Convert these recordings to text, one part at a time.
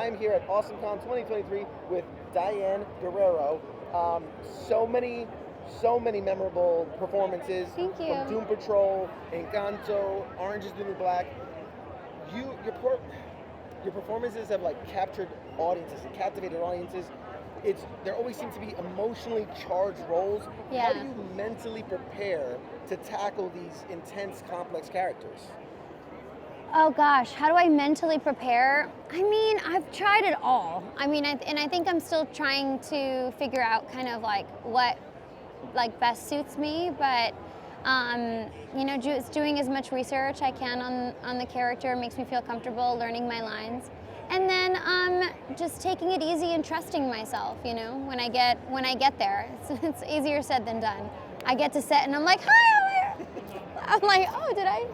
I'm here at AwesomeCon 2023 with Diane Guerrero. So many memorable performances. Thank you. From Doom Patrol, Encanto, Orange is the New Black. Your performances have like captured audiences and captivated audiences. There always seem to be emotionally charged roles. Yeah. How do you mentally prepare to tackle these intense, complex characters? Oh gosh, how do I mentally prepare? I mean, I've tried it all. I mean, and I think I'm still trying to figure out kind of like what like best suits me, but you know, just doing as much research I can on the character makes me feel comfortable learning my lines. And then just taking it easy and trusting myself, you know, when I get there. It's easier said than done. I get to set and I'm like, hi, I'm like, oh, did I?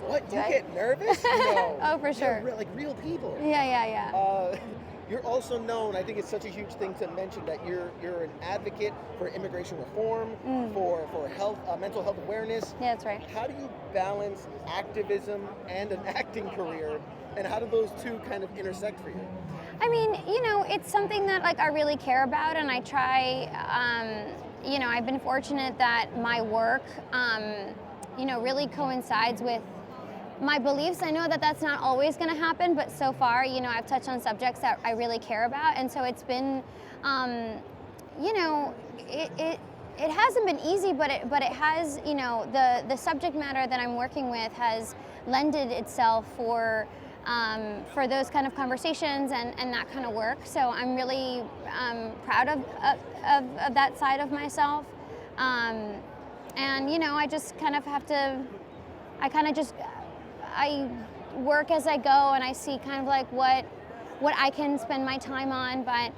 What, you get nervous? No. Oh, for sure. Like real people. Yeah. You're also known, I think it's such a huge thing to mention, that you're an advocate for immigration reform, for health, mental health awareness. Yeah, that's right. How do you balance activism and an acting career, and how do those two kind of intersect for you? I mean, you know, it's something that like I really care about, and I try, you know, I've been fortunate that my work, you know, really coincides with my beliefs. I know that that's not always going to happen, but so far, you know, I've touched on subjects that I really care about, and so it's been, you know, it hasn't been easy, but it has, you know, the subject matter that I'm working with has lended itself for those kind of conversations and that kind of work. So I'm really proud of that side of myself, and you know, I just kind of have to, I work as I go, and I see kind of like what I can spend my time on, but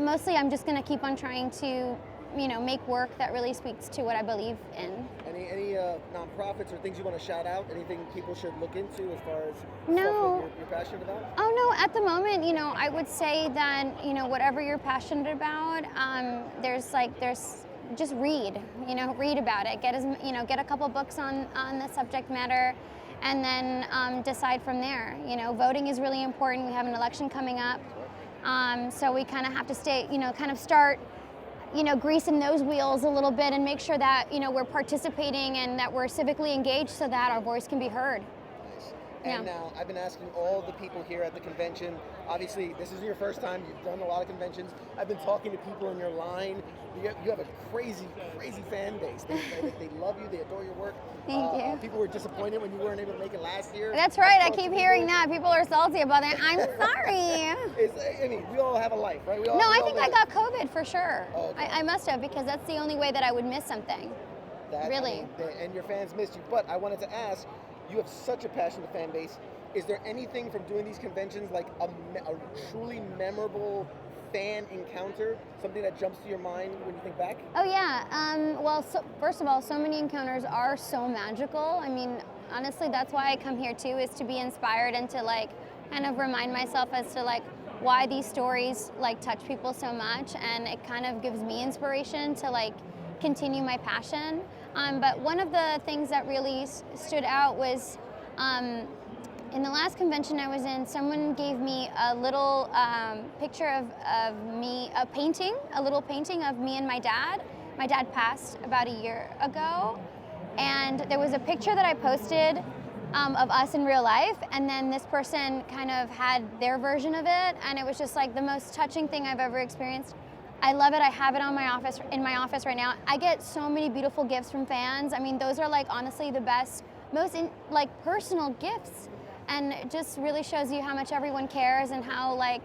mostly I'm just going to keep on trying to, you know, make work that really speaks to what I believe in. Any nonprofits or things you want to shout out? Anything people should look into as far as No. stuff that you're passionate about? Oh no, at the moment, you know, I would say that, you know, whatever you're passionate about, there's just read about it. Get a couple books on the subject matter, and then decide from there. You know, voting is really important. We have an election coming up, so we kind of have to start, you know, greasing those wheels a little bit and make sure that, you know, we're participating and that we're civically engaged so that our voice can be heard. And now, I've been asking all the people here at the convention, obviously this isn't your first time, you've done a lot of conventions. I've been talking to people in your line. You have a crazy fan base. They love you, they adore your work. Thank you. People were disappointed when you weren't able to make it last year. That's right, I keep hearing that. People are salty about that. I'm sorry. I mean, we all have a life, right? I think I got COVID for sure. Oh, okay. I must have, because that's the only way that I would miss something. Really. I mean, and your fans missed you. But I wanted to ask, you have such a passionate fan base. Is there anything from doing these conventions, like a truly memorable fan encounter, something that jumps to your mind when you think back? Oh yeah, well, first of all, so many encounters are so magical. I mean, honestly, that's why I come here too, is to be inspired and to like kind of remind myself as to like why these stories like touch people so much, and it kind of gives me inspiration to like continue my passion. But one of the things that really stood out was in the last convention I was in, someone gave me a little picture of me, a little painting of me and my dad. My dad passed about a year ago, and there was a picture that I posted of us in real life, and then this person kind of had their version of it, and it was just like the most touching thing I've ever experienced. I love it. I have it in my office right now. I get so many beautiful gifts from fans. I mean, those are like honestly the best, most personal gifts. And it just really shows you how much everyone cares, and how like,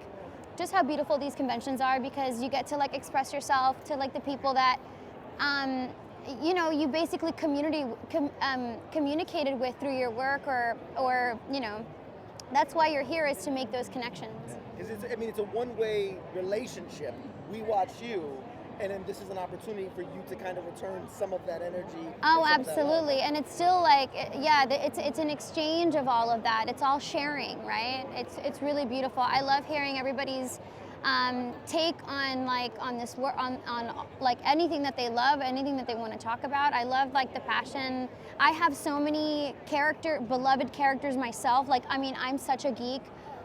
just how beautiful these conventions are, because you get to like express yourself to like the people that, you know, you basically communicated with through your work, or you know, that's why you're here, is to make those connections. It's a one-way relationship. We watch you, and then this is an opportunity for you to kind of return some of that energy. Oh, absolutely. And it's still like, yeah, it's an exchange of all of that. It's all sharing, right? It's really beautiful. I love hearing everybody's take on this work, on like anything that they love, anything that they want to talk about. I love like the passion. I have so many beloved characters myself. Like, I mean, I'm such a geek.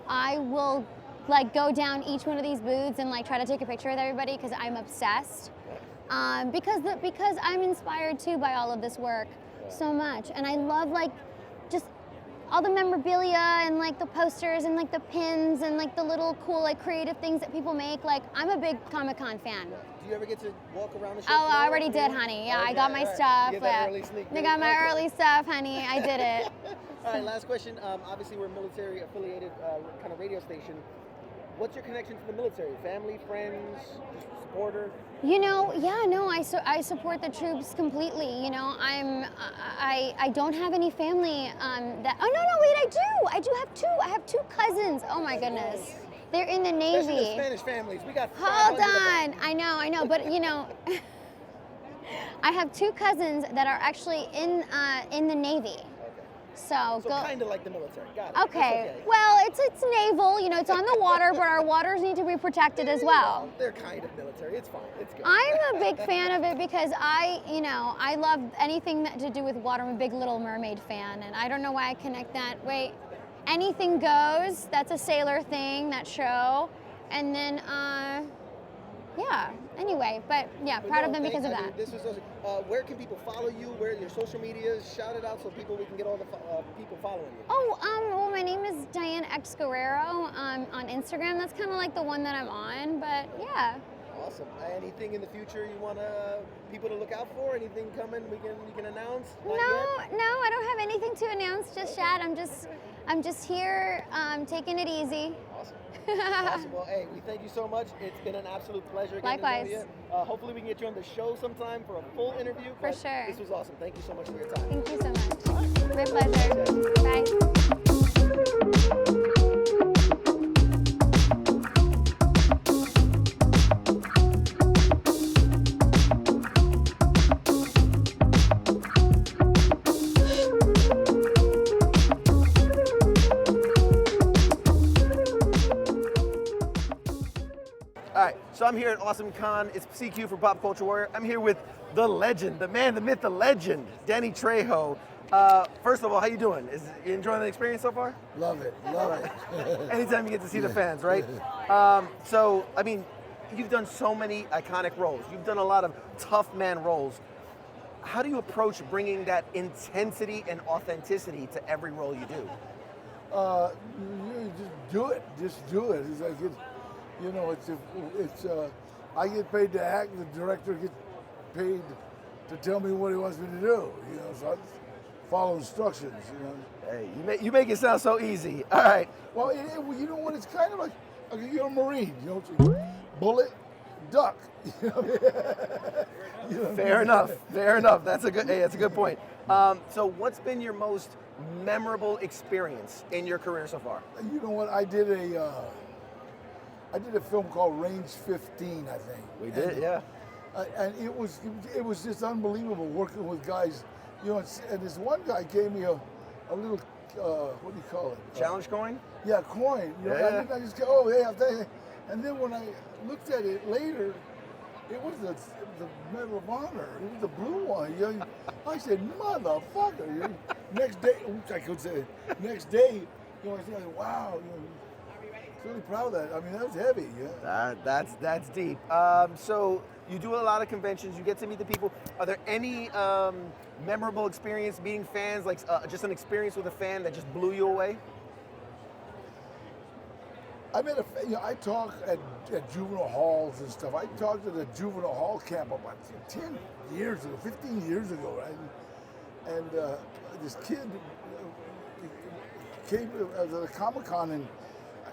I will like go down each one of these booths and like try to take a picture with everybody because I'm obsessed. Because I'm inspired too by all of this work so much, and I love like just all the memorabilia and like the posters and like the pins and like the little cool like creative things that people make. Like I'm a big Comic-Con fan. Do you ever get to walk around the show? Oh, I already did, honey. Yeah, I got my stuff. You got early sneak I got my early stuff, honey. I did it. All right, last question. Obviously, we're a military-affiliated kind of radio station. What's your connection to the military? Family, friends, just supporter? You know, yeah, no, I support the troops completely. You know, I don't have any family that. Oh no, wait, I do have two. I have two cousins. Oh my goodness, they're in the Navy. Especially the Spanish families. We got. Hold on, I know, but you know, I have two cousins that are actually in the Navy. So kind of like the military. Got it. Okay. Well, it's naval. You know, it's on the water, but our waters need to be protected as well. They're kind of military. It's fine. It's good. I'm a big fan of it because I love anything to do with water. I'm a big Little Mermaid fan, and I don't know why I connect that. Wait, Anything Goes. That's a sailor thing. That show, and then yeah. Anyway, but yeah, proud of them because of that. This was awesome. Where can people follow you? Where are your social medias? Shout it out so we can get all the people following you. Oh, well, my name is Diane Guerrero on Instagram. That's kind of like the one that I'm on, but yeah. Awesome. Anything in the future you want people to look out for? Anything coming you can announce? No, I don't have anything to announce just yet. I'm just here taking it easy. Awesome. Awesome. Well, hey, we thank you so much. It's been an absolute pleasure. Likewise. Hopefully we can get you on the show sometime for a full interview. For sure. This was awesome. Thank you so much for your time. Thank you so much. My pleasure. Bye. All right, so I'm here at AwesomeCon. It's CQ for Pop Culture Warrior. I'm here with the legend, the man, the myth, the legend, Danny Trejo. First of all, how you doing? You enjoying the experience so far? Love it. Anytime you get to see the fans, right? So, I mean, you've done so many iconic roles. You've done a lot of tough man roles. How do you approach bringing that intensity and authenticity to every role you do? You just do it. Just do it. It's like I get paid to act. The director gets paid to tell me what he wants me to do. So I just follow instructions. Hey, you make it sound so easy. All right. Well, you know what? It's kind of like you're a Marine. Bullet, duck. Fair enough. That's a good point. So, what's been your most memorable experience in your career so far? You know what? I did a film called Range 15, I think. We did, yeah. And it was just unbelievable working with guys. And this one guy gave me a little, what do you call it? Challenge coin? Yeah, coin. Yeah. I just go, oh, yeah, thank you. And then when I looked at it later, it was the Medal of Honor. It was the blue one. I said, motherfucker. Next day, I could say, next day, I said, wow. Really proud of that. I mean, that was heavy. Yeah. That's deep. So you do a lot of conventions. You get to meet the people. Are there any memorable experience meeting fans? Like just an experience with a fan that just blew you away? I talk at juvenile halls and stuff. I talked at a juvenile hall camp about 10 years ago, 15 years ago, right? And this kid came at a Comic-Con in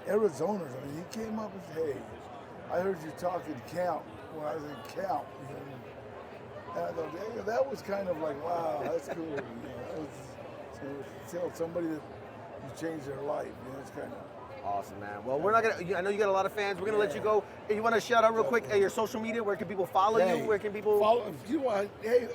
Arizona. I mean, he came up and said, hey, I heard you talking count when I was in count. And I thought, hey, that was kind of like, wow, that's cool. That was to tell somebody that you changed their life. It's kind of awesome, man. Well, we're not gonna. I know you got a lot of fans. We're gonna let you go. Hey, you want to shout out real quick your social media? Where can people follow you? Where can people follow? You want? Hey,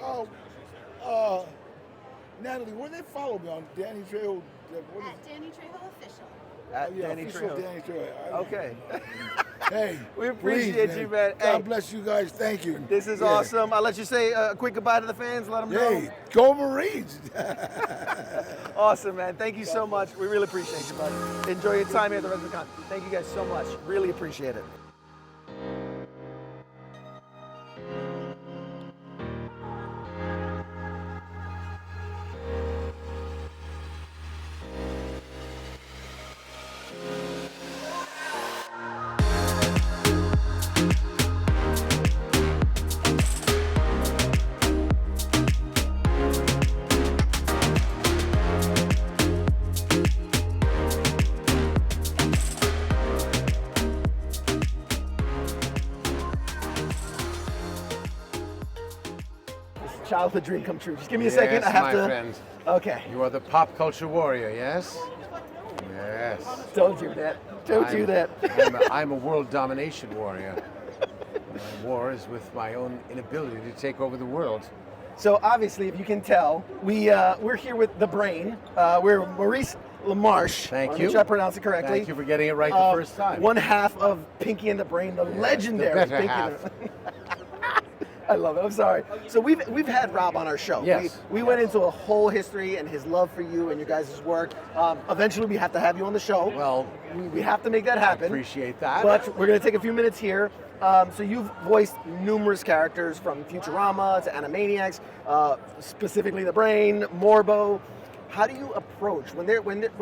Natalie, where they follow me on Danny Trejo? At Danny Trejo Official. At Yeah, Danny official Trejo. Danny Trejo. Okay. Hey, We appreciate please, you, man. God Hey. bless you guys. Thank you. This is Yeah. awesome. I'll let you say a quick goodbye to the fans. Let them know. Hey, go Marines. Awesome, man. Thank you so much. We really appreciate you, buddy. Enjoy your time here at the AwesomeCon. Thank you guys so much. Really appreciate it. Childhood dream come true. Just give me a second. Yes, I have my to. friend. Okay. You are the pop culture warrior, yes? Yes. Don't do that. Don't do that. I'm a world domination warrior. My war is with my own inability to take over the world. So obviously, if you can tell, we're here with the brain. We're Maurice LaMarche. Thank Make you. sure I pronounce it correctly. Thank you for getting it right the first time. One half of Pinky and the Brain, the legendary the better Pinky half. and the I love it. I'm sorry. So we've had Rob on our show. Yes. We went into a whole history and his love for you and your guys' work. Eventually, we have to have you on the show. Well, we have to make that happen. appreciate that. But we're going to take a few minutes here. So you've voiced numerous characters from Futurama to Animaniacs, specifically the Brain, Morbo. How do you approach when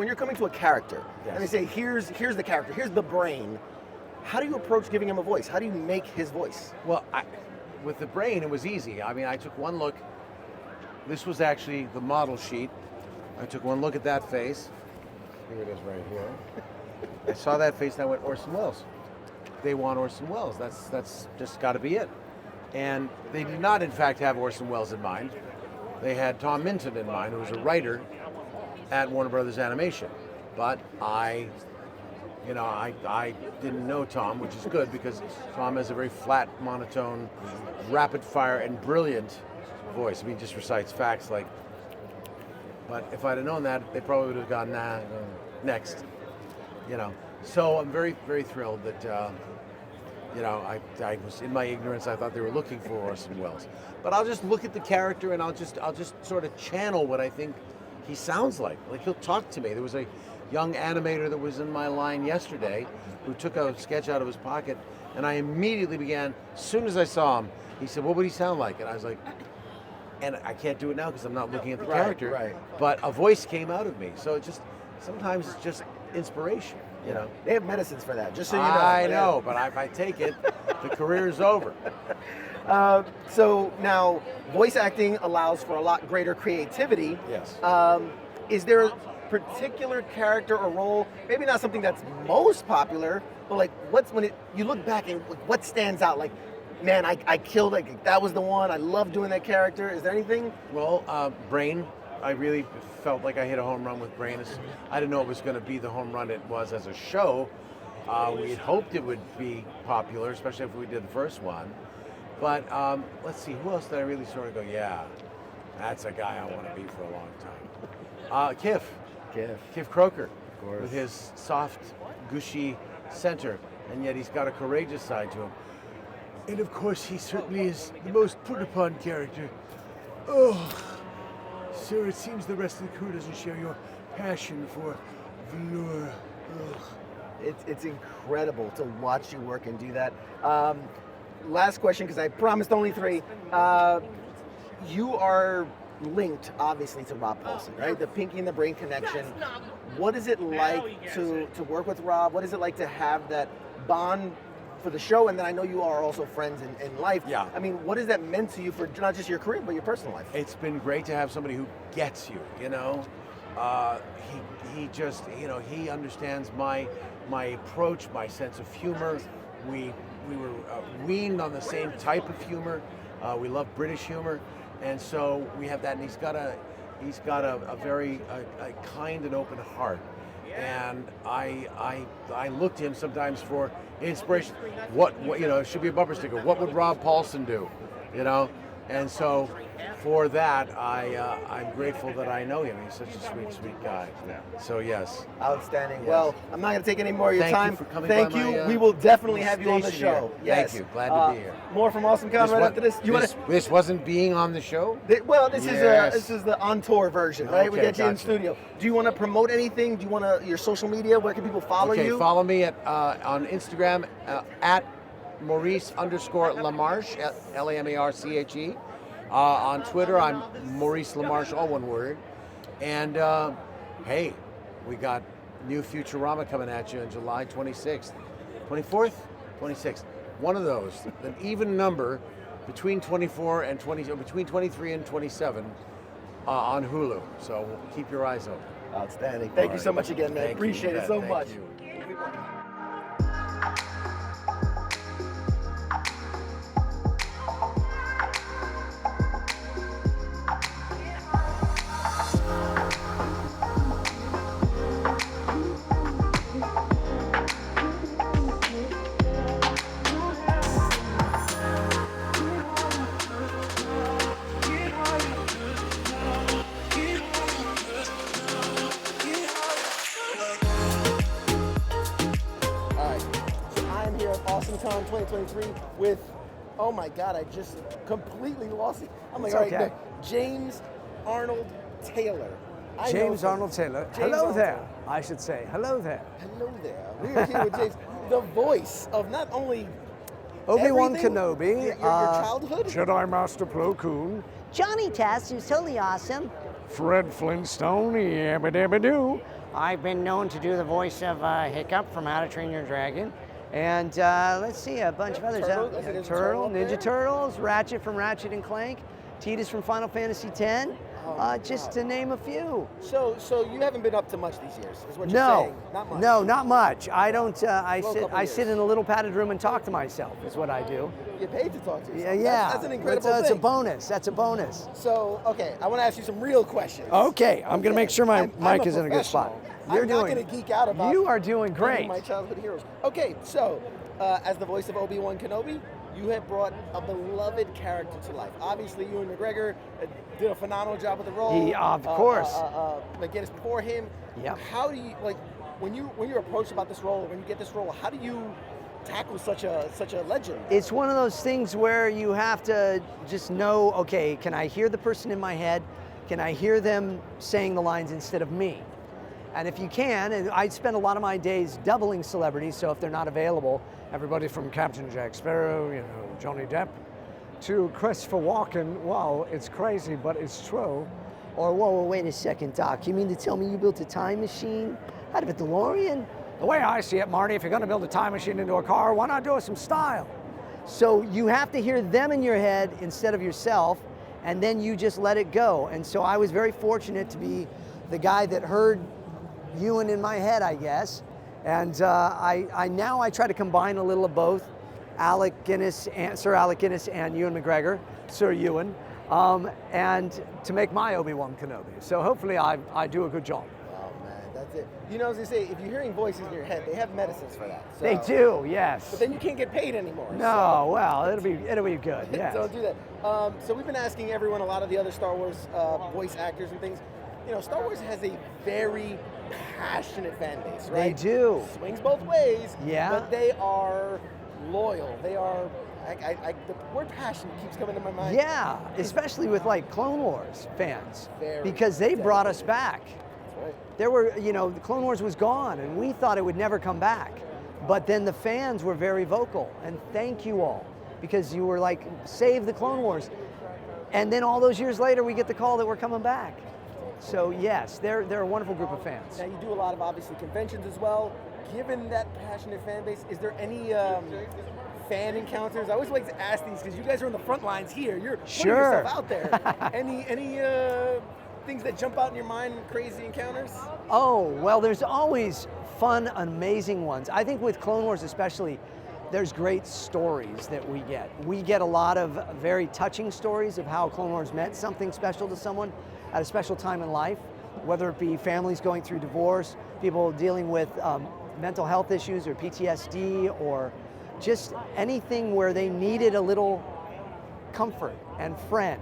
you're coming to a character and they say here's the character, here's the Brain? How do you approach giving him a voice? How do you make his voice? Well, with the Brain, it was easy. I mean, I took one look. This was actually the model sheet. I took one look at that face. Here it is right here. I saw that face and I went, Orson Welles. They want Orson Welles. That's just got to be it. And they did not, in fact, have Orson Welles in mind. They had Tom Minton in mind, who was a writer at Warner Brothers Animation. But I didn't know Tom, which is good because Tom has a very flat, monotone, rapid fire, and brilliant voice. I mean, he just recites facts like. But if I'd have known that, they probably would have gone, nah, next. So I'm very, very thrilled that, I was in my ignorance. I thought they were looking for Orson Welles. But I'll just look at the character and I'll just sort of channel what I think he sounds like. Like he'll talk to me. There was a young animator that was in my line yesterday who took a sketch out of his pocket, and I immediately began, as soon as I saw him, he said, what would he sound like? And I was like, and I can't do it now because I'm not looking at the character, right. But a voice came out of me. So sometimes it's just inspiration, They have medicines for that, just so you know. I know, but if I take it, the career is over. So now, voice acting allows for a lot greater creativity. Yes. Is there a particular character or role, maybe not something that's most popular, but like you look back and what stands out? Like, man, I killed, like that was the one. I love doing that character. Is there anything? Well, Brain, I really felt like I hit a home run with Brain. I didn't know it was going to be the home run it was as a show. We had hoped it would be popular, especially if we did the first one. But let's see, who else did I really sort of go, yeah, that's a guy I want to be for a long time? Kif Kroker, with his soft, gushy center, and yet he's got a courageous side to him. And of course, he certainly is the most put upon character. Oh, sir, it seems the rest of the crew doesn't share your passion for velour. It's incredible to watch you work and do that. Last question, because I promised only 3. You are linked, obviously, to Rob Paulsen, right? The Pinky and the Brain connection. What is it like to work with Rob? What is it like to have that bond for the show? And then I know you are also friends in life. Yeah. I mean, what has that meant to you for not just your career, but your personal life? It's been great to have somebody who gets you, He just, he understands my approach, my sense of humor. We were weaned on the same type of humor. We love British humor, and so we have that. And he's got a very kind and open heart. And I look to him sometimes for inspiration. What it should be a bumper sticker. What would Rob Paulsen do? And so for that, I'm grateful that I know him. He's such a sweet, sweet guy. So yes. Outstanding. Yes. Well, I'm not going to take any more of your Thank you time. for coming Thank by you. my, We will definitely have you on the station show. here. Yes. Thank you. Glad to be here. More from AwesomeCon right after this. This wasn't being on the show? This is the on tour version, right? We Okay, get you in gotcha. studio. Do you want to promote anything? Do you want to your social media? Where can people follow you? Follow me at on Instagram at Maurice_LaMarche, LaMarche. On Twitter, I'm Maurice LaMarche, all one word. And hey, we got new Futurama coming at you on July 26th. 24th? 26th. One of those, an even number between 24 and 20, between 23 and 27 on Hulu. So keep your eyes open. Outstanding. Thank you so much again, man. Thank you, Appreciate it so Thank much. you. AwesomeCon 2023 with, oh my God, I just completely lost it. I'm like, It's all right, okay. no, James Arnold Taylor. James Arnold Taylor. Hello Arnold there, Taylor. I should say. Hello there. Hello there. We are here with James, the voice of not only Obi-Wan everything, Kenobi. your childhood. Jedi Master Plo Koon. Johnny Test, who's totally awesome. Fred Flintstone. Yabba dabba doo. I've been known to do the voice of Hiccup from How to Train Your Dragon. And let's see, a bunch of others. Turtle, I think there's a turtle up Ninja there. Turtles, Ratchet from Ratchet and Clank, Tidus from Final Fantasy X, just to name a few. So you haven't been up to much these years, is what you're No, saying? Not much. no, not much. I don't. Couple I sit years. in a little padded room and talk to myself. Is what I do. You're paid to talk to Yeah, yourself. yeah. That's an incredible That's a thing. bonus. That's a bonus. So, okay, I want to ask you some real questions. Okay, I'm gonna make sure my I'm mic a is in a good spot. professional. I'm not going to geek out about You are doing great. my childhood heroes. Okay, so as the voice of Obi-Wan Kenobi, you have brought a beloved character to life. Obviously, Ewan McGregor did a phenomenal job with the role. Of course. McGinnis before him. Yep. How do you when you're approached about this role, when you get this role? How do you tackle such a legend? It's one of those things where you have to just know, okay, can I hear the person in my head? Can I hear them saying the lines instead of me? And if you can, and I spend a lot of my days doubling celebrities, so if they're not available, everybody from Captain Jack Sparrow, Johnny Depp, to Christopher Walken, wow, it's crazy, but it's true. Or, whoa, wait a second, Doc, you mean to tell me you built a time machine out of a DeLorean? The way I see it, Marty, if you're gonna build a time machine into a car, why not do it with some style? So you have to hear them in your head instead of yourself, and then you just let it go. And so I was very fortunate to be the guy that heard Ewan in my head, I guess. And now I try to combine a little of both, Sir Alec Guinness and Ewan McGregor, Sir Ewan, and to make my Obi-Wan Kenobi. So hopefully I do a good job. Oh man, that's it. You know, as they say, if you're hearing voices in your head, they have medicines for that. So. They do, yes. But then you can't get paid anymore. No, well, it'll be good. Yes. Don't do that. So we've been asking everyone, a lot of the other Star Wars voice actors and things. You know, Star Wars has a very passionate fan base, right? They do. Swings both ways. Yeah. But they are loyal. They are. The word passion keeps coming to my mind. Yeah, especially with like Clone Wars fans, Very because they brought us back. That's right. There were, the Clone Wars was gone, and we thought it would never come back. But then the fans were very vocal, and thank you all, because you were like, save the Clone Wars. And then all those years later, we get the call that we're coming back. So yes, they're a wonderful group of fans. Now you do a lot of obviously conventions as well. Given that passionate fan base, is there any fan encounters? I always like to ask these because you guys are on the front lines here. You're putting Sure. yourself out there. any things that jump out in your mind? Crazy encounters? Oh, well, there's always fun, amazing ones. I think with Clone Wars especially, there's great stories that we get. We get a lot of very touching stories of how Clone Wars meant something special to someone at a special time in life, whether it be families going through divorce, people dealing with mental health issues or PTSD, or just anything where they needed a little comfort and friend.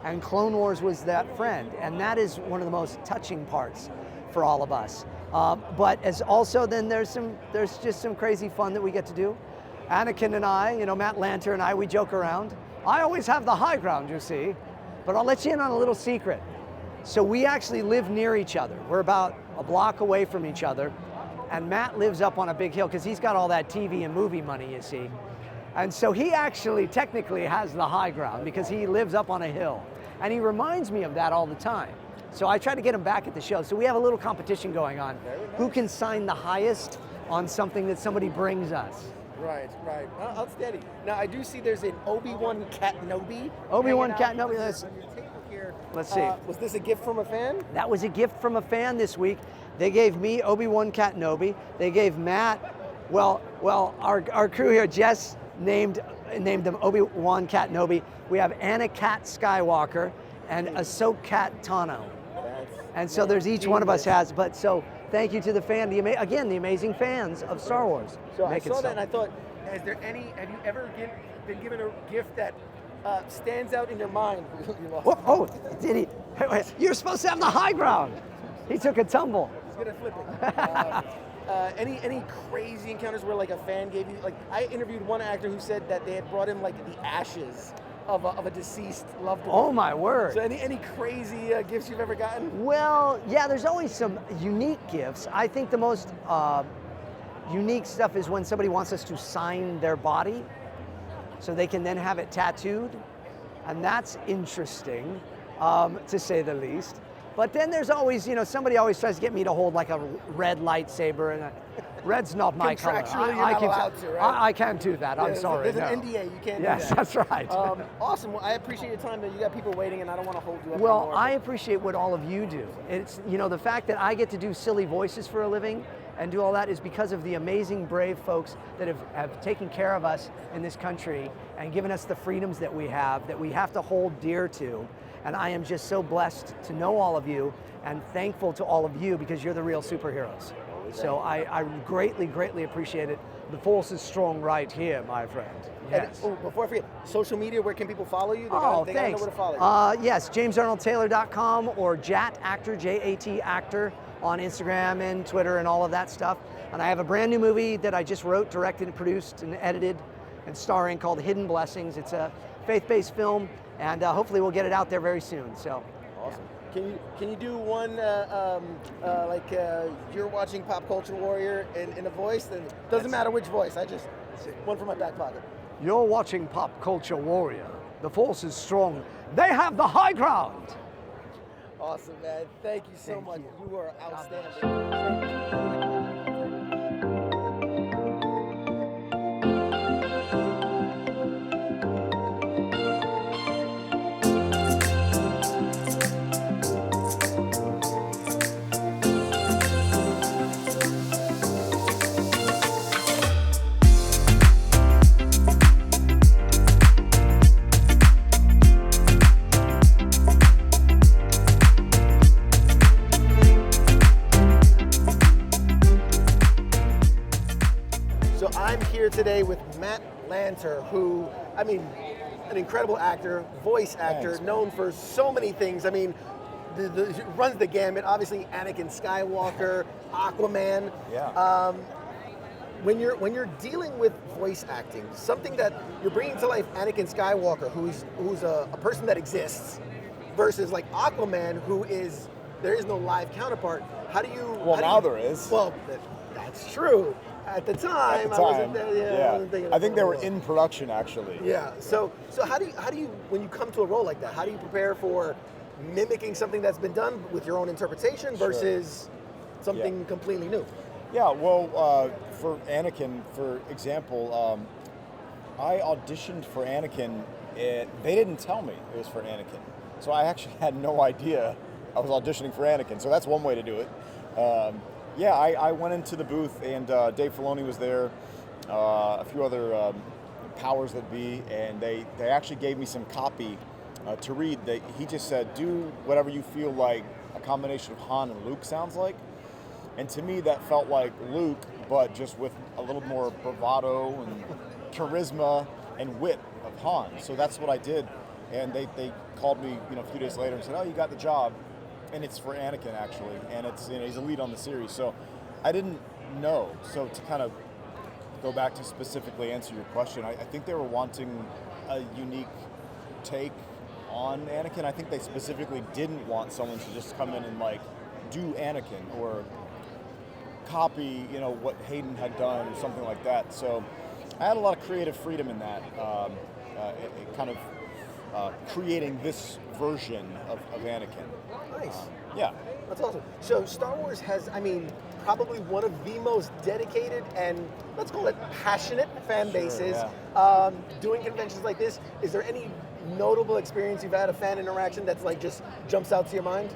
And Clone Wars was that friend. And that is one of the most touching parts for all of us. But as also then there's just some crazy fun that we get to do. Anakin and I, Matt Lanter and I, we joke around. I always have the high ground, you see. But I'll let you in on a little secret. So we actually live near each other. We're about a block away from each other. And Matt lives up on a big hill because he's got all that TV and movie money, you see. And so he actually technically has the high ground because he lives up on a hill. And he reminds me of that all the time. So I try to get him back at the show. So we have a little competition going on. Who can sign the highest on something that somebody brings us? Right. Outstanding. Now I do see there's an Obi-Wan Kenobi. Obi-Wan Kenobi. Let's see. Was this a gift from a fan? That was a gift from a fan this week. They gave me Obi-Wan Kenobi. They gave Matt, our crew here, Jess named them Obi-Wan Kenobi. We have Anna Cat Skywalker and Ahsoka Tano. And so there's each one of us has, but so thank you to the fan, the amazing fans of Star Wars. So I saw that and I thought, have you ever been given a gift that stands out in your mind? Oh, did he? You're supposed to have the high ground. He took a tumble. He's good at flipping. Any crazy encounters where like a fan gave you, like I interviewed one actor who said that they had brought him like the ashes of a deceased loved one. Oh my word. So any crazy gifts you've ever gotten? Well, yeah, there's always some unique gifts. I think the most unique stuff is when somebody wants us to sign their body so they can then have it tattooed. And that's interesting, to say the least. But then there's always, somebody always tries to get me to hold like a red lightsaber, and red's not my color. Contractually, you're not allowed to, right? I can't do that. I'm sorry. There's an NDA. You can't do that. Yes, that's right. Awesome. Well, I appreciate your time. You got people waiting, and I don't want to hold you up Well, anymore. I appreciate what all of you do. It's, the fact that I get to do silly voices for a living and do all that is because of the amazing, brave folks that have taken care of us in this country and given us the freedoms that we have to hold dear to. And I am just so blessed to know all of you and thankful to all of you because you're the real superheroes. So I greatly, greatly appreciate it. The force is strong right here, my friend. Yes. And, before I forget, social media, where can people follow you? They thanks. gotta know where to follow you. Yes, JamesArnoldTaylor.com or Jat Actor, J-A-T Actor, on Instagram and Twitter and all of that stuff. And I have a brand new movie that I just wrote, directed, and produced, and edited, and starring called Hidden Blessings. It's a faith-based film, and hopefully we'll get it out there very soon. So. Awesome. Yeah. Can you do one like you're watching Pop Culture Warrior in a voice? Then doesn't matter which voice. One from my back pocket. You're watching Pop Culture Warrior. The force is strong. They have the high ground. Awesome, man. Thank you so much. You are outstanding. Today with Matt Lanter, who, an incredible actor, voice actor, Thanks, known for so many things. Runs the gamut. Obviously, Anakin Skywalker, Aquaman. Yeah. When you're dealing with voice acting, something that you're bringing to life, Anakin Skywalker, who's a person that exists, versus like Aquaman, there is no live counterpart. Now there is. Well, that's true. At the time, I wasn't thinking I think they were in production actually. Yeah. So how do you when you come to a role like that, how do you prepare for mimicking something that's been done with your own interpretation versus something completely new? Yeah. Well, for Anakin, for example, I auditioned for Anakin. They didn't tell me it was for Anakin, so I actually had no idea I was auditioning for Anakin. So that's one way to do it. I went into the booth and Dave Filoni was there, a few other powers that be, and they actually gave me some copy to read. He just said, do whatever you feel like a combination of Han and Luke sounds like. And to me that felt like Luke, but just with a little more bravado and charisma and wit of Han. So that's what I did. And they called me, a few days later and said, "Oh, you got the job," and it's for Anakin actually, and it's he's a lead on the series. So I didn't know. So to kind of go back to specifically answer your question, I think they were wanting a unique take on Anakin. I think they specifically didn't want someone to just come in and like do Anakin or copy, what Hayden had done or something like that. So I had a lot of creative freedom in that, kind of creating this version of Anakin. Nice. Yeah. That's awesome. So Star Wars has, probably one of the most dedicated and, let's call it, passionate fan bases. Yeah. Doing conventions like this, is there any notable experience you've had, a fan interaction that's like just jumps out to your mind?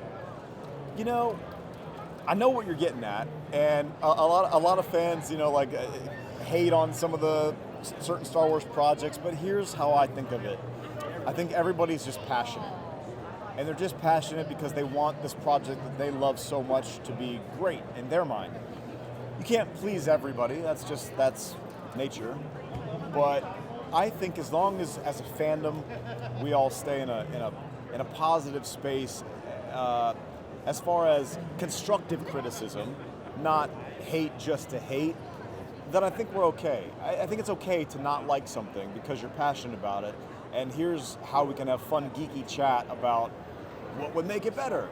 I know what you're getting at, and a lot of fans, hate on some of the certain Star Wars projects, but here's how I think of it. I think everybody's just passionate. And they're just passionate because they want this project that they love so much to be great in their mind. You can't please everybody, that's nature. But I think as long as a fandom, we all stay in a positive space, as far as constructive criticism, not hate just to hate, then I think we're okay. I think it's okay to not like something because you're passionate about it. And here's how we can have fun, geeky chat about what would make it better.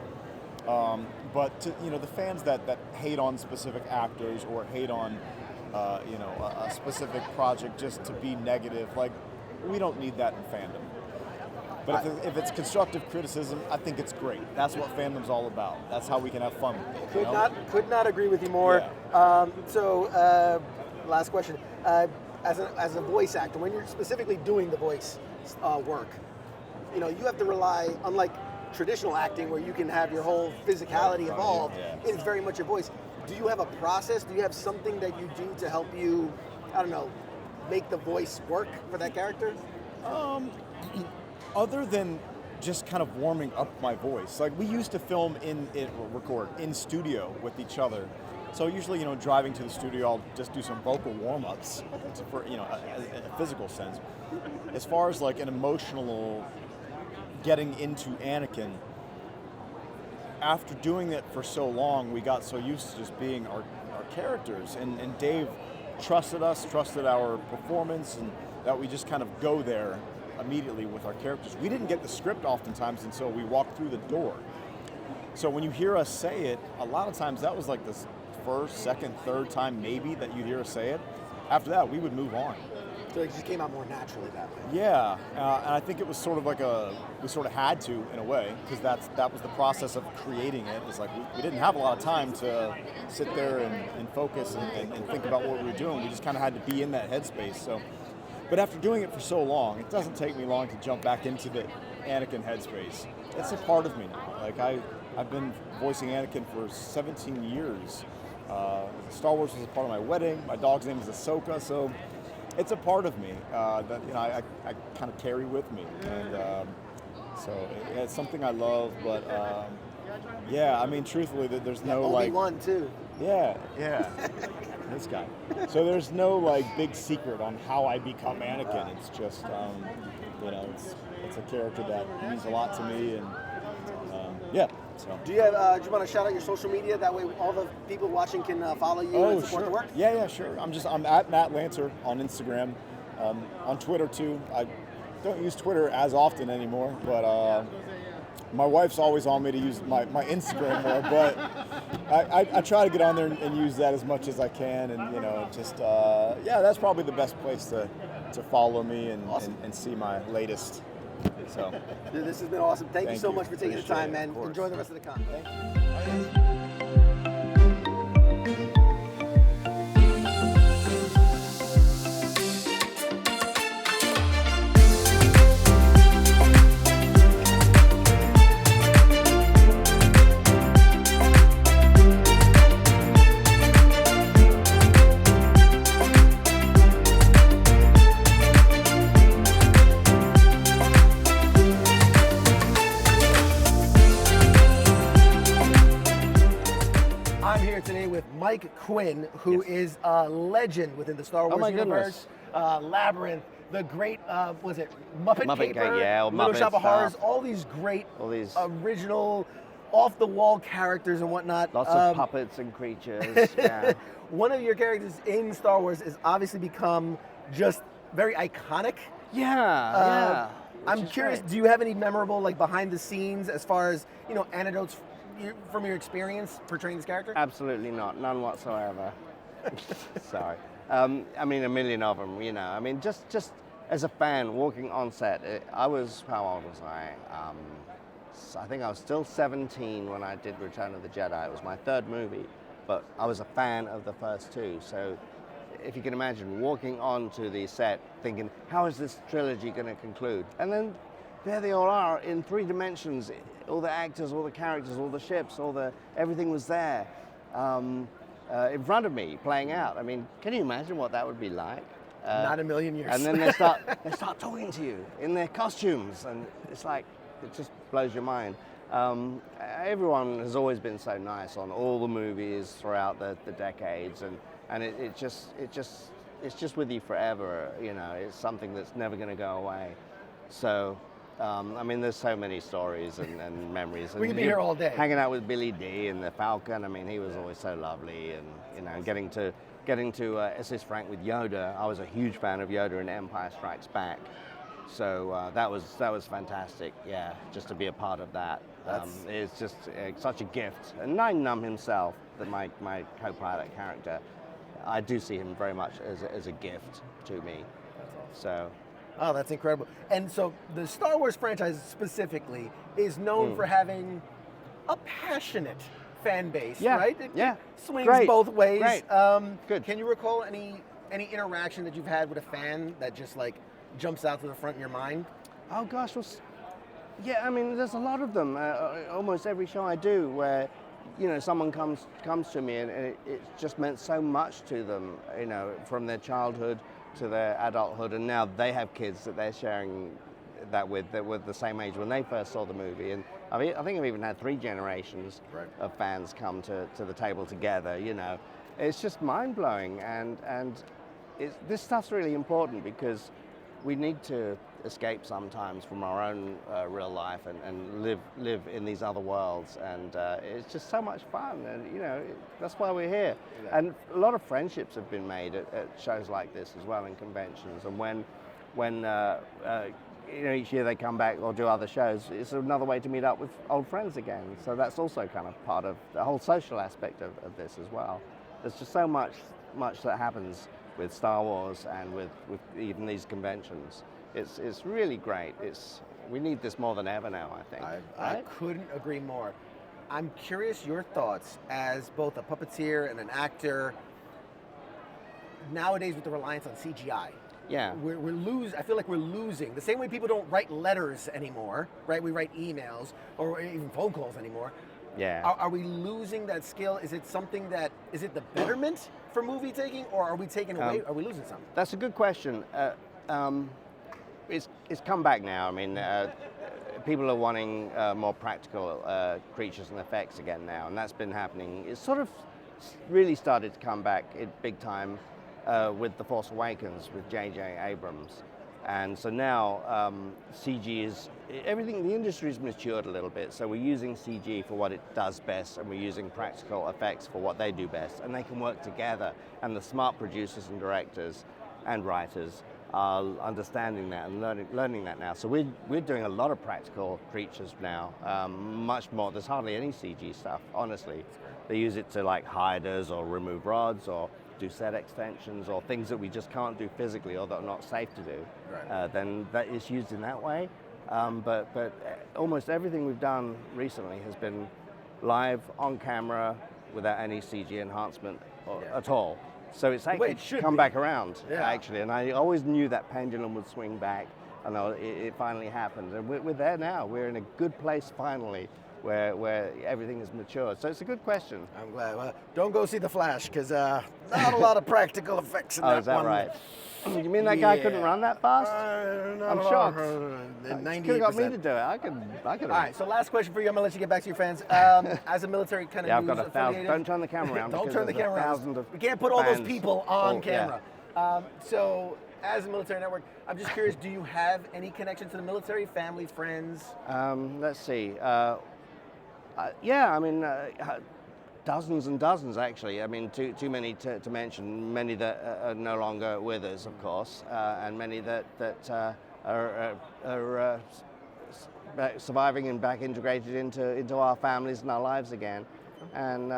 But to, the fans that hate on specific actors or hate on a specific project just to be negative, like, we don't need that in fandom. But if it's constructive criticism, I think it's great. That's what fandom's all about. That's how we can have fun with it. Could not agree with you more. Yeah. Last question. As a voice actor, when you're specifically doing the voice work, you have to rely, unlike traditional acting where you can have your whole physicality involved, it's very much your voice. Do you have a process? Do you have something that you do to help you, make the voice work for that character? Other than just kind of warming up my voice. Like, we used to record in studio with each other. So usually, driving to the studio, I'll just do some vocal warm-ups for, a physical sense. As far as like an emotional getting into Anakin, after doing it for so long, we got so used to just being our characters. And Dave trusted us, trusted our performance, and that we just kind of go there immediately with our characters. We didn't get the script oftentimes until we walked through the door. So when you hear us say it, a lot of times that was like the first, second, third time maybe that you'd hear us say it. After that, we would move on. So it just came out more naturally that way. Yeah, and I think it was sort of like we sort of had to, in a way, because that was the process of creating it. It's like we didn't have a lot of time to sit there and focus and think about what we were doing. We just kind of had to be in that headspace. So, but after doing it for so long, it doesn't take me long to jump back into the Anakin headspace. It's a part of me now. Like I've been voicing Anakin for 17 years. Star Wars was a part of my wedding. My dog's name is Ahsoka, so it's a part of me that I kind of carry with me, and so it's something I love. But truthfully, there's no Obi-Wan too. Yeah. This guy. So there's no big secret on how I become Anakin. It's just it's a character that means a lot to me, and So. Do you want to shout out your social media? That way all the people watching can follow you and support the work? Yeah, sure. I'm at Matt Lanter on Instagram, on Twitter too. I don't use Twitter as often anymore, but my wife's always on me to use my Instagram more, but I try to get on there and use that as much as I can, and that's probably the best place to follow me and, awesome. and see my latest. So, dude, this has been awesome. Thank you so much for taking the time, man. It, enjoy the rest of the con. Thank you. Mike Quinn, who is a legend within the Star Wars universe. Labyrinth, the great, was it Muppet Muppet Caper? Gang, yeah, or Little Muppet Shop of Horrors, stuff. all these great, All these- original, off-the-wall characters and whatnot. Lots of puppets and creatures. Yeah. One of your characters in Star Wars has obviously become just very iconic. Yeah. I'm Which is curious, great. do you have any memorable, like, behind the scenes as far as, anecdotes from your experience portraying this character? Absolutely not. None whatsoever. Sorry. I mean, a million of them, I mean, just as a fan walking on set, how old was I? I think I was still 17 when I did Return of the Jedi. It was my third movie, but I was a fan of the first two. So if you can imagine walking onto the set thinking, how is this trilogy going to conclude? And then there they all are in 3 dimensions. All the actors, all the characters, all the ships, everything was there in front of me playing out. I mean, can you imagine what that would be like? Not a million years. And then they start talking to you in their costumes, and it's like, it just blows your mind. Everyone has always been so nice on all the movies throughout the decades, and it's just with you forever. It's something that's never going to go away. So, I mean, there's so many stories and memories. We could be here all day. Hanging out with Billy D and the Falcon. I mean, he was always so lovely, and getting to assist Frank with Yoda. I was a huge fan of Yoda in Empire Strikes Back. So that was fantastic. Yeah, just to be a part of that. It's just such a gift. And Nine Numb himself, my co-pilot character, I do see him very much as a gift to me. So. Oh, that's incredible. And so the Star Wars franchise specifically is known for having a passionate fan base, right? It swings both ways. Great. Good. Can you recall any interaction that you've had with a fan that just like jumps out to the front of your mind? Oh gosh, yeah. I mean, there's a lot of them. Almost every show I do, where someone comes to me and it just meant so much to them. From their childhood to their adulthood, and now they have kids that they're sharing that with, that were the same age when they first saw the movie. And I think I've even had 3 generations of fans come to the table together. It's just mind-blowing, and this stuff's really important because we need to escape sometimes from our own real life and live in these other worlds, and it's just so much fun, and that's why we're here. And a lot of friendships have been made at shows like this as well, in conventions, and when each year they come back or do other shows, it's another way to meet up with old friends again. So that's also kind of part of the whole social aspect of this as well. There's just so much that happens with Star Wars and with even these conventions. It's really great. We need this more than ever now, I think. I couldn't agree more. I'm curious your thoughts as both a puppeteer and an actor nowadays with the reliance on CGI. Yeah. I feel like we're losing. The same way people don't write letters anymore, right? We write emails or even phone calls anymore. Yeah. Are we losing that skill? Is it the betterment for movie taking, or are we taking away? Are we losing something? That's a good question. It's come back now. I mean, people are wanting more practical creatures and effects again now, and that's been happening. It's sort of really started to come back big time with The Force Awakens with J.J. Abrams. And so now CG is, everything, the industry's matured a little bit, so we're using CG for what it does best, and we're using practical effects for what they do best, and they can work together, and the smart producers and directors and writers are understanding that and learning that now. So we're doing a lot of practical creatures now, much more. There's hardly any CG stuff, honestly. They use it to like hide us or remove rods or do set extensions or things that we just can't do physically or that are not safe to do. Right. Then that is used in that way. But almost everything we've done recently has been live on camera without any CG enhancement at all. So it's actually come back around, actually. And I always knew that pendulum would swing back, and it finally happened. And we're there now. We're in a good place finally, where everything is matured. So it's a good question. I'm glad. Well, don't go see The Flash, because not a lot of practical effects in that one. Oh, is that right? You mean that guy couldn't run that fast? I'm shocked. Could have got me to do it. I could. All right, so last question for you. I'm going to let you get back to your fans. As a military kind of news I've got 1,000. Don't turn the camera around. Don't turn the camera around. We can't put all those people on camera. So as a military network, I'm just curious, do you have any connection to the military, family, friends? Let's see. Yeah, I mean, dozens and dozens, actually. I mean, too many to mention. Many that are no longer with us, of course, and many that are surviving and back integrated into our families and our lives again. And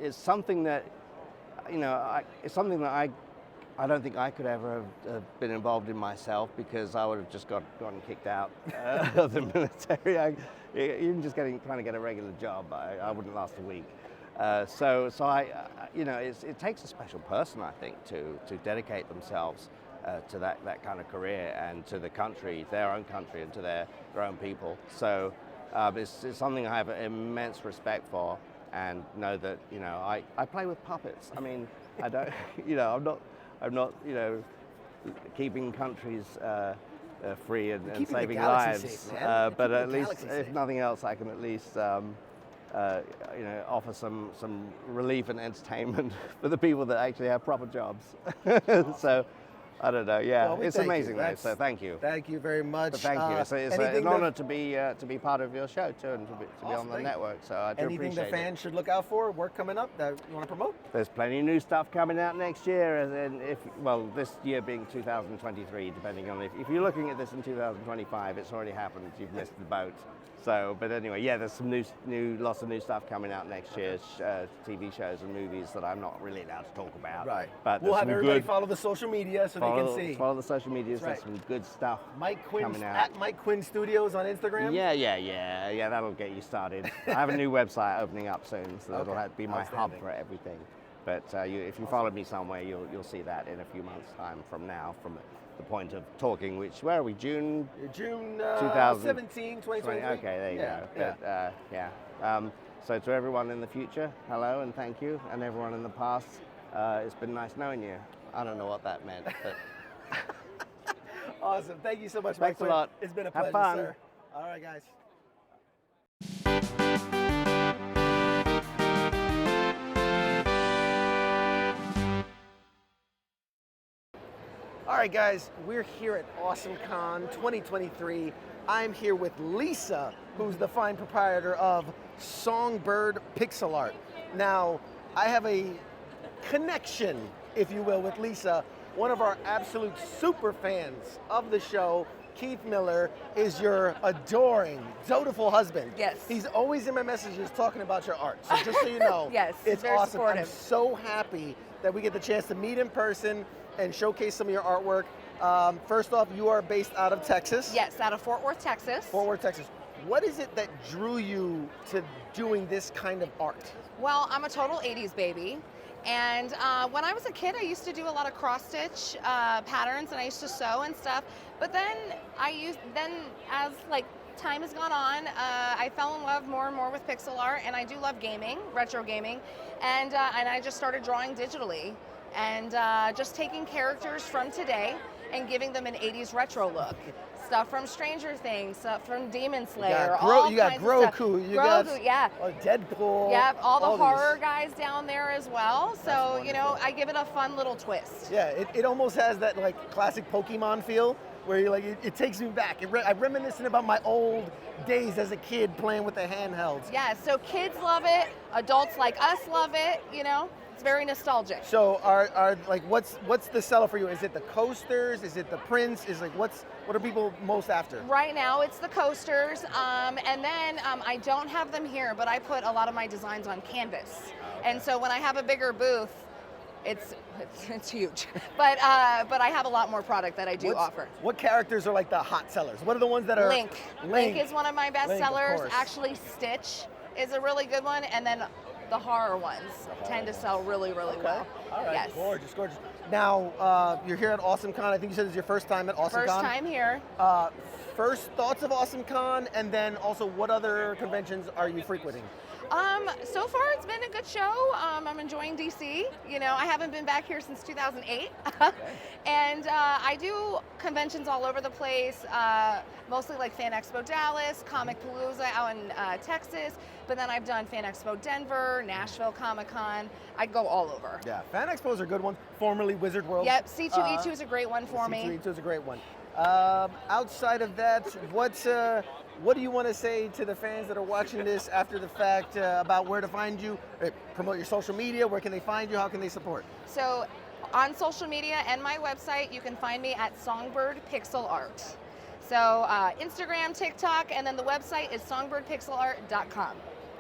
it's something that, it's something that I don't think I could ever have been involved in myself, because I would have just gotten kicked out of the military. Even just trying to get a regular job, I wouldn't last a week. So it takes a special person, I think, to dedicate themselves to that kind of career and to the country, their own country, and to their own people. So it's something I have immense respect for, and know that I play with puppets. I mean, I don't, I'm not keeping countries free and saving lives, safe, but at least, if nothing else, I can at least offer some relief and entertainment for the people that actually have proper jobs. So I don't know. Yeah, well, it's amazing though. So thank you. Thank you very much. But thank you. It's an honor to be part of your show too, and to be on the network. So I do anything appreciate the fans should look out for? Work coming up that you want to promote? There's plenty of new stuff coming out next year, and this year being 2023, depending on if you're looking at this in 2025, it's already happened. You've missed the boat. So, but anyway, yeah, there's some lots of new stuff coming out next year, TV shows and movies that I'm not really allowed to talk about. Right. But we'll have everybody follow the social media so they can see. Follow the social media. There's some good stuff. Mike Quinn coming out. at Mike Quinn Studios on Instagram. Yeah. That'll get you started. I have a new website opening up soon, so that'll be my hub for everything. But if you follow me somewhere, you'll see that in a few months' time from now, from the point of talking, where are we, June 2017, 2023. Okay, there you go. But, so to everyone in the future, hello and thank you, and everyone in the past, it's been nice knowing you. I don't know what that meant, but... Awesome. Thank you so much, Thanks Mike. a lot. It's been a Have pleasure, fun. sir. All right, guys. All right, guys, we're here at AwesomeCon 2023. I'm here with Lisa, who's the fine proprietor of Songbird Pixel Art. Now, I have a connection, if you will, with Lisa. One of our absolute super fans of the show, Keith Miller, is your adoring, dotiful husband. Yes. He's always in my messages talking about your art. So just so you know, Yes, it's very awesome. supportive. I'm so happy that we get the chance to meet in person and showcase some of your artwork. First off, you are based out of Texas. Yes, out of Fort Worth, Texas. Fort Worth, Texas. What is it that drew you to doing this kind of art? Well, I'm a total 80s baby. And when I was a kid, I used to do a lot of cross-stitch patterns, and I used to sew and stuff. But then as time has gone on, I fell in love more and more with pixel art, and I do love gaming, retro gaming, and I just started drawing digitally, and just taking characters from today and giving them an 80s retro look. Stuff from Stranger Things, stuff from Demon Slayer, you got Grogu, you got Deadpool. Yep, all the horror these. guys down there as well. So, I give it a fun little twist. Yeah, it almost has that classic Pokemon feel where you're it takes me back. I'm reminiscing about my old days as a kid playing with the handhelds. Yeah, so kids love it, adults like us love it, It's very nostalgic. So what's the seller for you? Is it the coasters? Is it the prints? What are people most after? Right now it's the coasters, and then I don't have them here, but I put a lot of my designs on canvas. Okay. And so when I have a bigger booth, it's huge. But I have a lot more product that I do offer. What characters are the hot sellers? What are the ones that are Link. Link is one of my best sellers. Of course. Actually, Stitch is a really good one, and then the horror ones tend to sell really, really well. All right, yes. Gorgeous. Now, you're here at AwesomeCon. I think you said it's your first time at AwesomeCon. First time here. First thoughts of AwesomeCon, and then also what other conventions are you frequenting? So far it's been a good show. I'm enjoying DC. I haven't been back here since 2008. Okay. And I do conventions all over the place, mostly like Fan Expo Dallas, Comic Palooza out in Texas, but then I've done Fan Expo Denver, Nashville Comic Con. I go all over. Yeah, Fan Expos are good ones, formerly Wizard World. Yep, C2E2 is a great one for me. C2E2 is a great one. Outside of that, what do you want to say to the fans that are watching this after the fact about where to find you? Promote your social media. Where can they find you? How can they support? So on social media and my website, you can find me at Songbird Pixel Art. So Instagram, TikTok, and then the website is songbirdpixelart.com.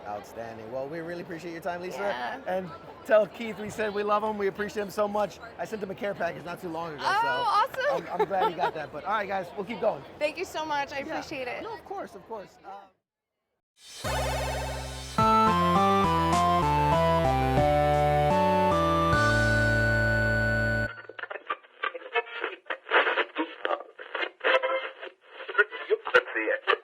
Outstanding. Well, we really appreciate your time, Lisa. Yeah. And tell Keith we said we love him. We appreciate him so much. I sent him a care package not too long ago. Oh, so awesome. I'm glad he got that. But all right, guys, we'll keep going. Thank you so much. I appreciate it. No, of course, of course. Let's see it.